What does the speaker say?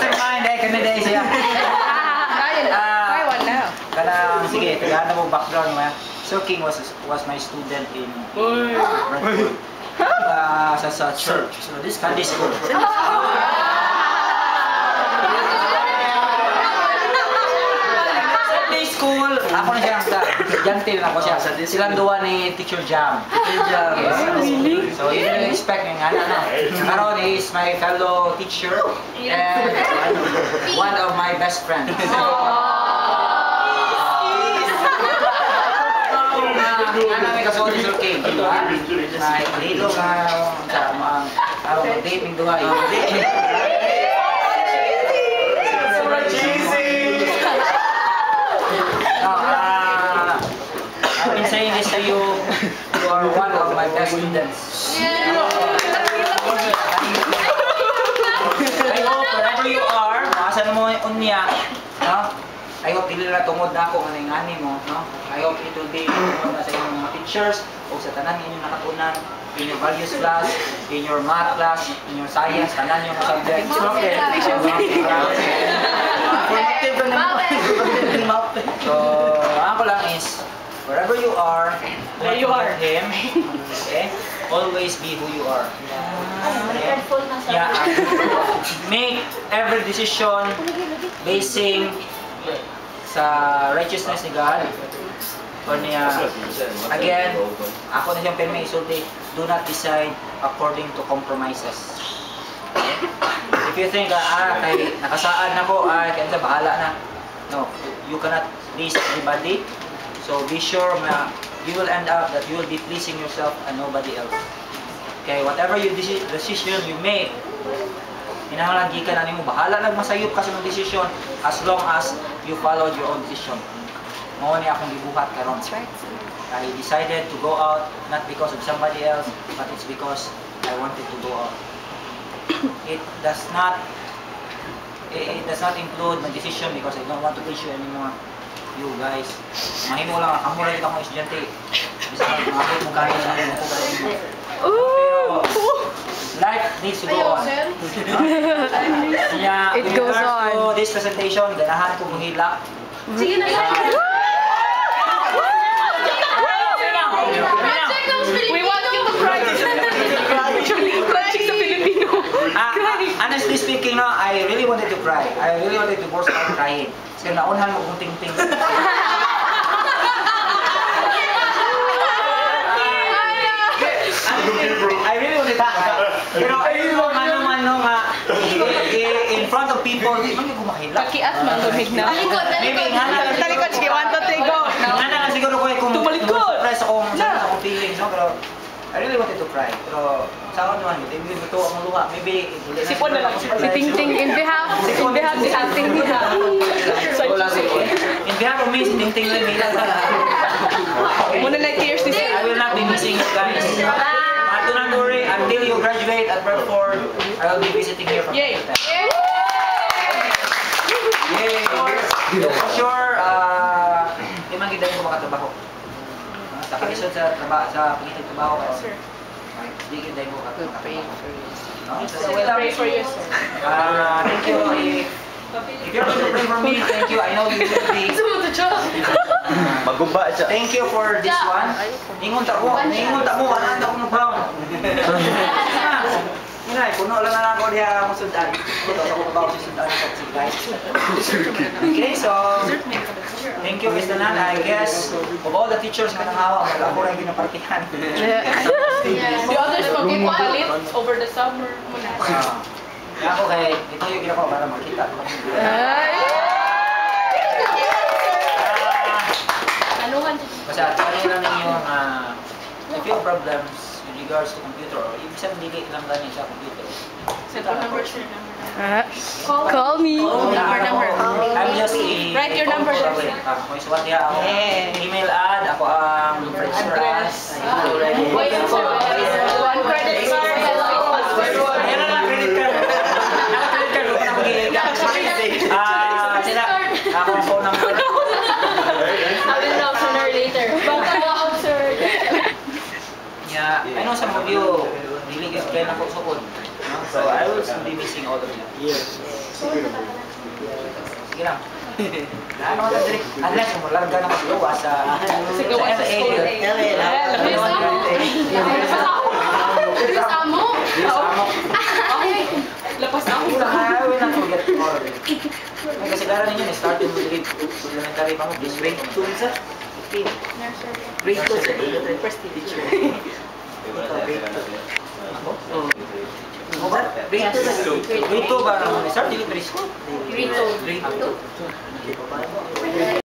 mastermind eh, kami dahil siya. Taiwan now. Kanang, sige, tagahan mo background mo. Sir King was my student in Bradford. Sa church. So this Sunday school. Sunday school, ako na siya, jantil na ako siya. Silang duwa ni Teacher Jam. Really? So you didn't expect ng ano. Karon is my fellow teacher and one of my best friends. Ano may kasunod ni Sir King, di ba? Ay, dito ka sa mga date ng duha. I've been saying this to you, you are one of my best students. I hope wherever you are, maasan mo unya, no? I hope dili na tungod na ako ngani mo, no? I hope it will be tungod na sa inyong mga teachers o sa tanan inyong nakatunan in your values class, in your math class, in your science, tanan yung subject. Okay. So, ako lang is wherever you are, there you are. Him, okay? Always be who you are. Okay? Yeah. Make every decision basing sa righteousness ni God. O niya, again, ako na siyang pirmi isulti, do not decide according to compromises. Okay? If you think, kay nakasaan na ko, kaya sa bahala na. No, you cannot please everybody. So be sure na you will end up that you will be pleasing yourself and nobody else. Okay, whatever you decision you make, hinahanglan gikan na nimo bahala nagmasayop ka sa mga decision as long as you followed your own decision. Mao ni akong gibuhat karon. I decided to go out not because of somebody else, but it's because I wanted to go out. It does not include my decision because I don't want to please you anymore. You guys, mahimo lang amo ra kita mga estudyante. Bisa mabot mo kaya sa mga ko. Life needs to go on. Yeah, it goes on. This presentation, ganahan ko mong hilak. Sige na yan. We want you to cry. Crying sa Filipino. Honestly speaking, no, I really wanted to cry. I really wanted to burst out crying. Kasi naunhan mo kung ting-ting. I really wanted to cry. Pero ano nga, in front of people, hindi man yung kumahilak. Pakiat man lumig na. Maybe nga na. Talikod, sige, 1, 2, 3, go. Nga na siguro ko kung surprise ako sa akong feelings, no? Pero I really wanted to cry. Pero sa ako naman, hindi ito ang luha. Maybe, sipon na lang. Si Tingting, in behalf si Tingting. In behalf of me, si Tingting lang nila. Muna na tears ni I will not be missing you guys. Do not worry, until you graduate at Bradford, I will be visiting here from time to time. Yay! For sure, di man gid ko makatrabaho. Sa kalisod sa pagitag trabaho ko. Di gid ko makatrabaho. So Pray for you, sir. Thank you. If you're going to pray for me, thank you. I know you will be. Magumba siya. Thank you for this one. Ingon ta mo, wala na akong brown. Inay, puno lang na ako diha ako sudan. Ito ako ba si sudan sa guys. Okay, so thank you Mr. Nan. I guess of all the teachers na nangawa, wala ko rin ginapartihan. The others mag-palit over the summer. Ako kay ito yung ginagawa para makita. Kasi ano lang ninyo, if you have problems with regards to computer, or ibig sabihin dili lang ganyan sa computer. Call me. Number. I'm just a... Write your number. Kung iswat niya ako, email ad, ako ang register as. One credit card. Meron lang credit card. Credit card, huwag na mag-i-gag. Sila, ako ang phone number. I will know sooner or later. Baka out, sir. Yeah, I know some of you, dili explain ako sukod. So I will be missing all of you. Yes. Sige lang. Ano ka direct? Unless kung larga na mas gawa sa gawa sa school. Lapas amo. Lapas amo. I will not forget all of it. May kasagaran ninyo, starting with grade elementary pa mo, please grade 2 sa? Grade 2 sa first teacher. Ako? Grade 2 ba? Start elementary school? Grade 2. Grade 2.